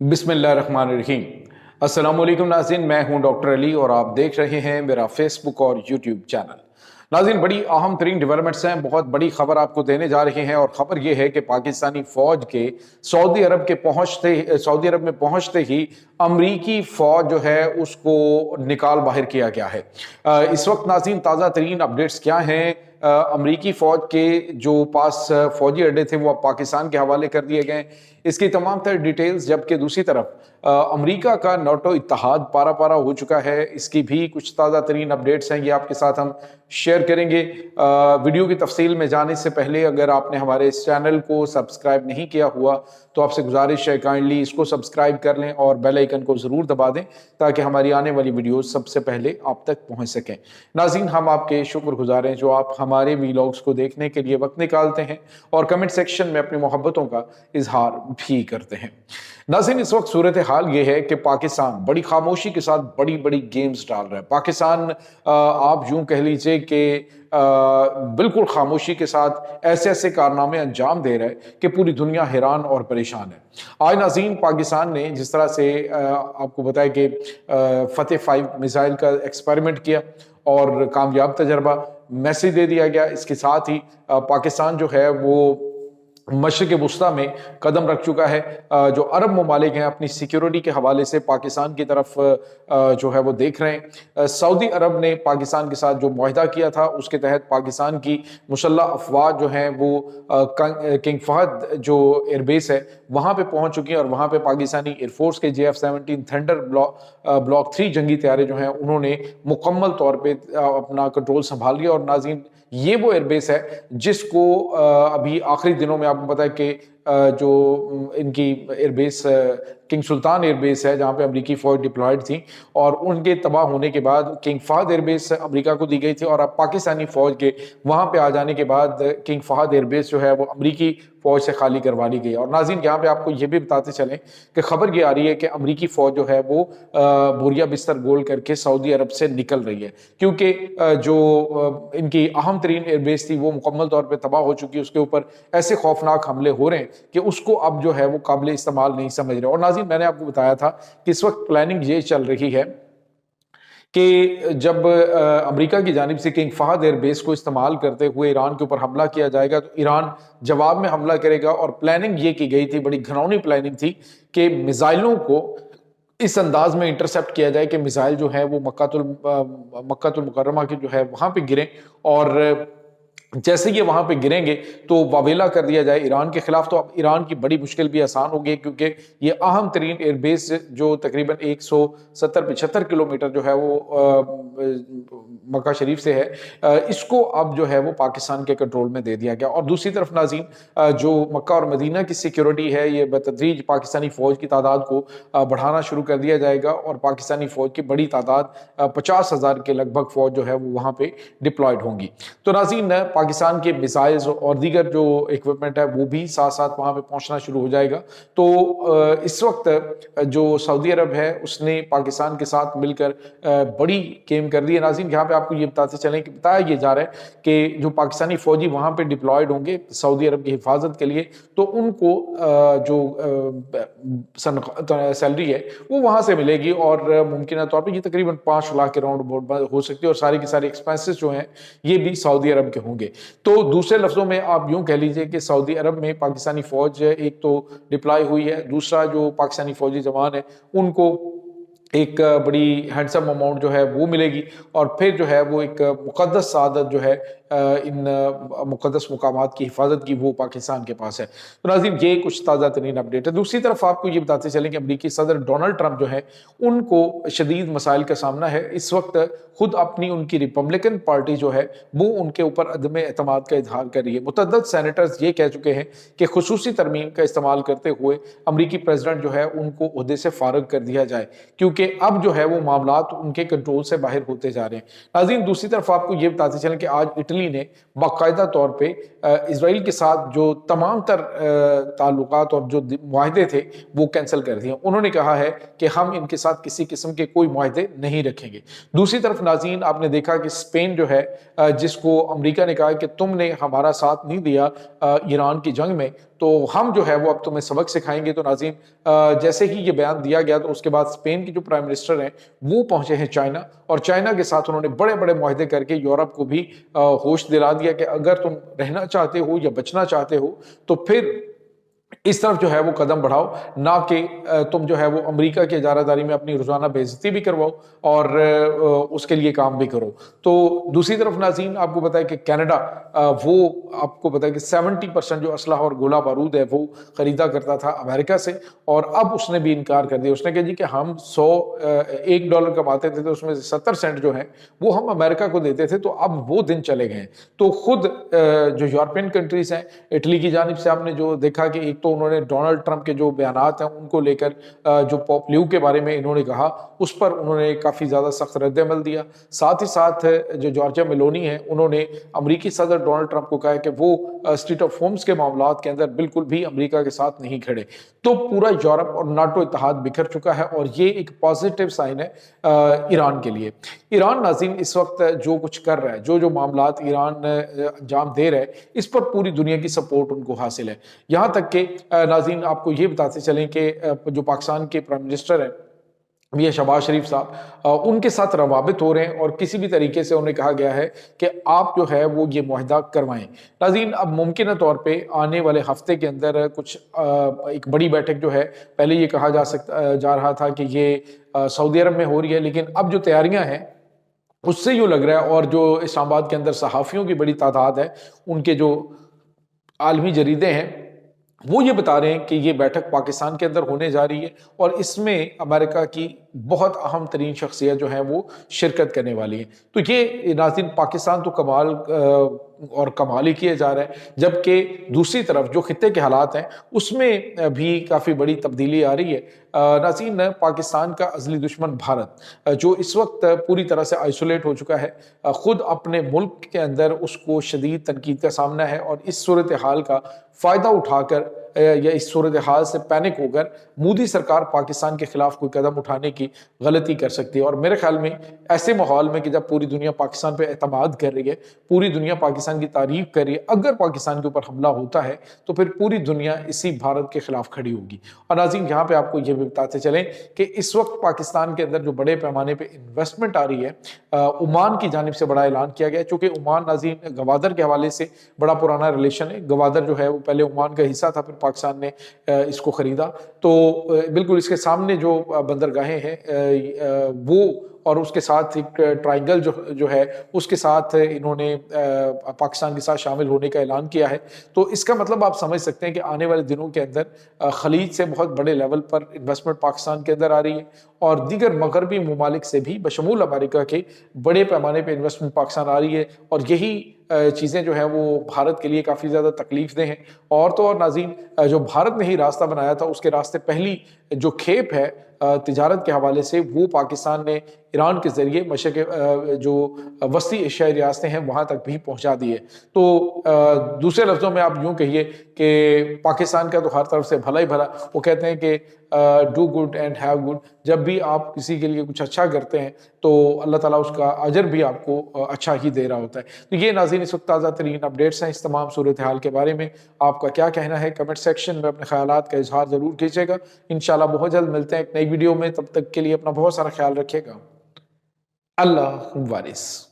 बिस्मिल्लाहिर्रहमानिर्रहीम। अस्सलाम वालेकुम नाज़रीन, मैं हूं डॉक्टर अली और आप देख रहे हैं मेरा फेसबुक और यूट्यूब चैनल। नाज़रीन, बड़ी अहम तरीन डेवलपमेंट्स हैं, बहुत बड़ी खबर आपको देने जा रहे हैं और ख़बर यह है कि पाकिस्तानी फ़ौज के सऊदी अरब में पहुंचते ही अमरीकी फ़ौज जो है उसको निकाल बाहर किया गया है। इस वक्त नाज़रीन ताज़ा तरीन अपडेट्स क्या हैं? अमरीकी फ़ौज के जो पास फ़ौजी अड्डे थे वो अब पाकिस्तान के हवाले कर दिए गए। इसकी तमाम तर डिटेल्स, जबकि दूसरी तरफ अमेरिका का नाटो इत्तेहाद पारा पारा हो चुका है, इसकी भी कुछ ताज़ा तरीन अपडेट्स हैं, ये आपके साथ हम शेयर करेंगे। वीडियो की तफसील में जाने से पहले अगर आपने हमारे इस चैनल को सब्सक्राइब नहीं किया हुआ तो आपसे गुजारिश है काइंडली इसको सब्सक्राइब कर लें और बेल आइकन को ज़रूर दबा दें ताकि हमारी आने वाली वीडियोस सबसे पहले आप तक पहुंच सकें। नाज़रीन, हम आपके शुक्रगुजार हैं जो आप हमारे वीलॉग्स को देखने के लिए वक्त निकालते हैं और कमेंट सेक्शन में अपनी मोहब्बतों का इजहार भी करते हैं। नाज़रीन, इस वक्त सूरत हाल ये है कि पाकिस्तान बड़ी खामोशी के साथ बड़ी बड़ी गेम्स डाल रहा है। पाकिस्तान आप यूं कह लीजिए कि बिल्कुल खामोशी के साथ ऐसे ऐसे कारनामे अंजाम दे रहा है कि पूरी दुनिया हैरान और परेशान है। आज नाज़रीन, पाकिस्तान ने जिस तरह से आपको बताया कि फतेह 5 मिसाइल का एक्सपेरिमेंट किया और कामयाब तजर्बा मैसेज दे दिया गया। इसके साथ ही पाकिस्तान जो है वो मशरिक़ वुस्ता में कदम रख चुका है। जो अरब ममालिक हैं अपनी सिक्योरिटी के हवाले से पाकिस्तान की तरफ जो है वो देख रहे हैं। सऊदी अरब ने पाकिस्तान के साथ जो मुआहिदा किया था उसके तहत पाकिस्तान की मुसल्लह अफवाज जो हैं वो किंग फहद जो एयरबेस है वहाँ पे पहुँच चुकी हैं और वहाँ पे पाकिस्तानी एयरफोर्स के JF-17 थंडर ब्लॉक 3 जंगी तैयारे जो हैं उन्होंने मुकम्मल तौर पर अपना कंट्रोल संभाल लिया। और नाज़रीन, ये वो एयरबेस है जिसको अभी आखिरी दिनों में आपको पता है कि जो इनकी एयरबेस किंग सुल्तान एयरबेस है जहाँ पे अमेरिकी फ़ौज डिप्लॉयड थी और उनके तबाह होने के बाद किंग फहद एयरबेस अमेरिका को दी गई थी और अब पाकिस्तानी फ़ौज के वहाँ पे आ जाने के बाद किंग फहद एयरबेस जो है वो अमेरिकी फ़ौज से खाली करवा ली गई। और नाज़रीन, यहाँ पे आपको ये भी बताते चलें कि खबर ये आ रही है कि अमेरिकी फ़ौज जो है वो बोरिया बिस्तर गोल करके सऊदी अरब से निकल रही है क्योंकि जो इनकी अहम तरीन एयरबेस थी वो मुकम्मल तौर पर तबाह हो चुकी है। उसके ऊपर ऐसे खौफनाक हमले हो रहे हैं कि उसको अब जो है वो काबिल इस्तेमाल नहीं समझ रहे। और नाज़रीन, मैंने आपको बताया था कि इस वक्त प्लानिंग ये चल रही है कि जब अमेरिका की जानिब से किंग फहद एयरबेस को इस्तेमाल करते हुए ईरान के ऊपर हमला किया जाएगा तो ईरान जवाब में हमला करेगा। और प्लानिंग ये की गई थी, बड़ी घिनौनी प्लानिंग थी कि मिसाइलों को इस अंदाज में इंटरसेप्ट किया जाए कि मिसाइल जो है वो मक्कातुल मुकर्रमा के जो है वहां पे गिरे और जैसे ये वहां पे गिरेंगे तो वावेला कर दिया जाए ईरान के खिलाफ। तो अब ईरान की बड़ी मुश्किल भी आसान होगी क्योंकि ये अहम तरीन एयरबेस जो तकरीबन 170-75 किलोमीटर जो है वो मक्का शरीफ से है, इसको अब जो है वो पाकिस्तान के कंट्रोल में दे दिया गया। और दूसरी तरफ नाज़रीन, जो मक्का और मदीना की सिक्योरिटी है ये बतदरीज पाकिस्तानी फ़ौज की तादाद को बढ़ाना शुरू कर दिया जाएगा और पाकिस्तानी फ़ौज की बड़ी तादाद 50,000 के लगभग फ़ौज जो है वो वहाँ पे डिप्लॉयड होंगी। तो नाज़रीन, पाकिस्तान के मिसाइल्स और दीगर जो इक्विपमेंट है वो भी साथ साथ वहाँ पे पहुँचना शुरू हो जाएगा। तो इस वक्त जो सऊदी अरब है उसने पाकिस्तान के साथ मिलकर बड़ी गेम कर दी है। नाज़रीन, यहाँ पे आपको ये बताते चलें कि बताया ये जा रहा है कि जो पाकिस्तानी फ़ौजी वहाँ पे डिप्लॉयड होंगे सऊदी अरब की हिफाजत के लिए तो उनको जो सैलरी है वो वहाँ से मिलेगी और मुमकिन तौर पर ये तकरीबन 5 लाख के राउंड हो सकती है और सारी की सारी एक्सपेंसेस जो हैं ये भी सऊदी अरब के होंगे। तो दूसरे लफ्जों में आप यूं कह लीजिए कि सऊदी अरब में पाकिस्तानी फौज एक तो डिप्लॉय हुई है, दूसरा जो पाकिस्तानी फौजी जवान है उनको एक बड़ी हैंडसम अमाउंट जो है वो मिलेगी और फिर जो है वो एक मुकद्दस सादत जो है इन मुकद्दस मुकामात की हिफाजत की वो पाकिस्तान के पास है। तो नाज़रीन, ये कुछ ताज़ा तरीन अपडेट है। दूसरी तरफ आपको ये बताते चलें कि अमेरिकी सदर डोनाल्ड ट्रंप जो है उनको शदीद मसाइल का सामना है। इस वक्त खुद अपनी उनकी रिपब्लिकन पार्टी जो है वो उनके ऊपर अदम एतमाद का इजहार कर रही है। मुतअद्दिद सेनेटर्स ये कह चुके हैं कि खुसूसी तरमीम का इस्तेमाल करते हुए अमरीकी प्रेसिडेंट जो है उनको ओहदे से फारग कर दिया जाए क्योंकि अब जो है वो मामलात उनके कंट्रोल से बाहर होते जा रहे हैं। नाज़रीन, दूसरी तरफ आपको ये बताते चलें कि आज इटली ने बाकायदा तौर पे इजराइल के साथ जो तमाम तर ताल्लुकात और जो मुआहदे थे वो कैंसिल कर दिए। उन्होंने कहा है कि हम इनके साथ किसी किस्म के कोई मुआहदे नहीं रखेंगे। दूसरी तरफ नाज़रीन, आपने देखा कि स्पेन जो है जिसको अमेरिका ने कहा कि तुमने हमारा साथ नहीं दिया ईरान की जंग में, تو ہم جو ہے وہ اب تمہیں سبق سکھائیں گے۔ تو ناظرین جیسے ہی یہ بیان دیا گیا تو اس کے بعد اسپین کے جو پرائم منسٹر ہیں وہ پہنچے ہیں چائنا، اور چائنا کے ساتھ انہوں نے بڑے بڑے معاہدے کر کے یورپ کو بھی ہوش دلا دیا کہ اگر تم رہنا چاہتے ہو یا بچنا چاہتے ہو تو پھر اس طرف جو ہے وہ قدم بڑھاؤ، نہ کہ تم جو ہے وہ امریکہ کی اجارہ داری میں اپنی روزانہ بے عزتی بھی کرواؤ اور اس کے لیے کام بھی کرو۔ تو دوسری طرف ناظرین آپ کو بتائے کہ کینیڈا وہ آپ کو بتائے کہ 70% جو اسلحہ اور گولہ بارود ہے وہ خریدا کرتا تھا امریکہ سے، اور اب اس نے بھی انکار کر دیا۔ اس نے کہا جی کہ ہم $1 کماتے تھے تو اس میں سے 70 سینٹ جو ہیں وہ ہم امریکہ کو دیتے تھے، تو اب وہ دن چلے گئے ہیں۔ تو خود جو یورپین کنٹریز ہیں، اٹلی کی جانب سے آپ نے جو دیکھا کہ ایک تو انہوں نے ڈونلڈ ٹرمپ کے جو بیانات ہیں ان کو لے کر جو پوپ لیو کے بارے میں انہوں نے کہا اس پر انہوں نے کافی زیادہ سخت رد عمل دیا۔ ساتھ ہی ساتھ جو جارجیا میلونی ہیں انہوں نے امریکی صدر ڈونلڈ ٹرمپ کو کہا کہ وہ اسٹریٹ آف ہومز کے معاملات کے اندر بالکل بھی امریکہ کے ساتھ نہیں کھڑے۔ تو پورا یورپ اور ناٹو اتحاد بکھر چکا ہے، اور یہ ایک پازیٹیو سائن ہے ایران کے لیے۔ ایران ناظرین اس وقت جو کچھ کر رہا ہے، جو معاملات ایران انجام دے رہا ہے، اس پر پوری دنیا کی سپورٹ ان کو حاصل ہے۔ یہاں تک کہ ناظرین آپ کو یہ بتاتے چلیں کہ جو پاکستان کے پرائم منسٹر ہیں یہ شہباز شریف صاحب، ان کے ساتھ روابط ہو رہے ہیں، اور کسی بھی طریقے سے انہیں کہا گیا ہے کہ آپ جو ہے وہ یہ معاہدہ کروائیں۔ ناظرین اب ممکنہ طور پہ آنے والے ہفتے کے اندر کچھ ایک بڑی بیٹھک جو ہے، پہلے یہ کہا جا رہا تھا کہ یہ سعودی عرب میں ہو رہی ہے، لیکن اب جو تیاریاں ہیں اس سے یوں لگ رہا ہے، اور جو اسلام آباد کے اندر صحافیوں کی بڑی تعداد ہے، ان کے جو عالمی جریدے ہیں وہ یہ بتا رہے ہیں کہ یہ بیٹھک پاکستان کے اندر ہونے جا رہی ہے، اور اس میں امریکہ کی بہت اہم ترین شخصیت جو ہیں وہ شرکت کرنے والی ہیں۔ تو یہ ناظرین پاکستان تو کمال اور کمال ہی کیا جا رہا ہے، جبکہ دوسری طرف جو خطے کے حالات ہیں اس میں بھی کافی بڑی تبدیلی آ رہی ہے۔ ناظرین پاکستان کا ازلی دشمن بھارت جو اس وقت پوری طرح سے آئسولیٹ ہو چکا ہے، خود اپنے ملک کے اندر اس کو شدید تنقید کا سامنا ہے، اور اس صورتحال کا فائدہ اٹھا کر یا اس صورتحال سے پینک ہو کر مودی سرکار پاکستان کے خلاف کوئی قدم اٹھانے کی غلطی کر سکتی ہے۔ اور میرے خیال میں ایسے ماحول میں کہ جب پوری دنیا پاکستان پہ اعتماد کر رہی ہے، پوری دنیا پاکستان کی تعریف کر رہی ہے، اگر پاکستان کے اوپر حملہ ہوتا ہے تو پھر پوری دنیا اسی بھارت کے خلاف کھڑی ہوگی۔ اور ناظرین یہاں پہ آپ کو یہ بھی بتاتے چلیں کہ اس وقت پاکستان کے اندر جو بڑے پیمانے پہ انویسٹمنٹ آ رہی ہے، عمان کی جانب سے بڑا اعلان کیا گیا ہے، چونکہ عمان ناظرین گوادر کے حوالے سے بڑا پرانا ریلیشن ہے۔ گوادر جو ہے وہ پہلے عمان کا حصہ تھا، پھر پاکستان نے اس کو خریدا۔ تو بالکل اس کے سامنے جو بندرگاہیں ہیں وہ، اور اس کے ساتھ ایک ٹرائنگل جو ہے اس کے ساتھ انہوں نے پاکستان کے ساتھ شامل ہونے کا اعلان کیا ہے۔ تو اس کا مطلب آپ سمجھ سکتے ہیں کہ آنے والے دنوں کے اندر خلیج سے بہت بڑے لیول پر انویسٹمنٹ پاکستان کے اندر آ رہی ہے، اور دیگر مغربی ممالک سے بھی بشمول امریکہ کے بڑے پیمانے پہ انویسٹمنٹ پاکستان آ رہی ہے، اور یہی چیزیں جو ہیں وہ بھارت کے لیے کافی زیادہ تکلیف دہ ہیں۔ اور تو اور ناظرین جو بھارت نے ہی راستہ بنایا تھا، اس کے راستے پہلی جو کھیپ ہے تجارت کے حوالے سے وہ پاکستان نے ایران کے ذریعے مشرق جو وسطی ایشیائی ریاستیں ہیں وہاں تک بھی پہنچا دی ہے۔ تو دوسرے لفظوں میں آپ یوں کہیے کہ پاکستان کا تو ہر طرف سے بھلا ہی بھلا، وہ کہتے ہیں کہ do good and have good, جب بھی آپ کسی کے لیے کچھ اچھا کرتے ہیں تو اللہ تعالیٰ اس کا اجر بھی آپ کو اچھا ہی دے رہا ہوتا ہے۔ تو یہ ناظرین اس وقت تازہ ترین اپڈیٹس ہیں اس تمام صورتحال کے بارے میں۔ آپ کا کیا کہنا ہے کمنٹ سیکشن میں اپنے خیالات کا اظہار ضرور کیجیے گا۔ انشاءاللہ بہت جلد ملتے ہیں ایک نئی ویڈیو میں، تب تک کے لیے اپنا بہت سارا خیال رکھیے گا۔ اللہ وارث۔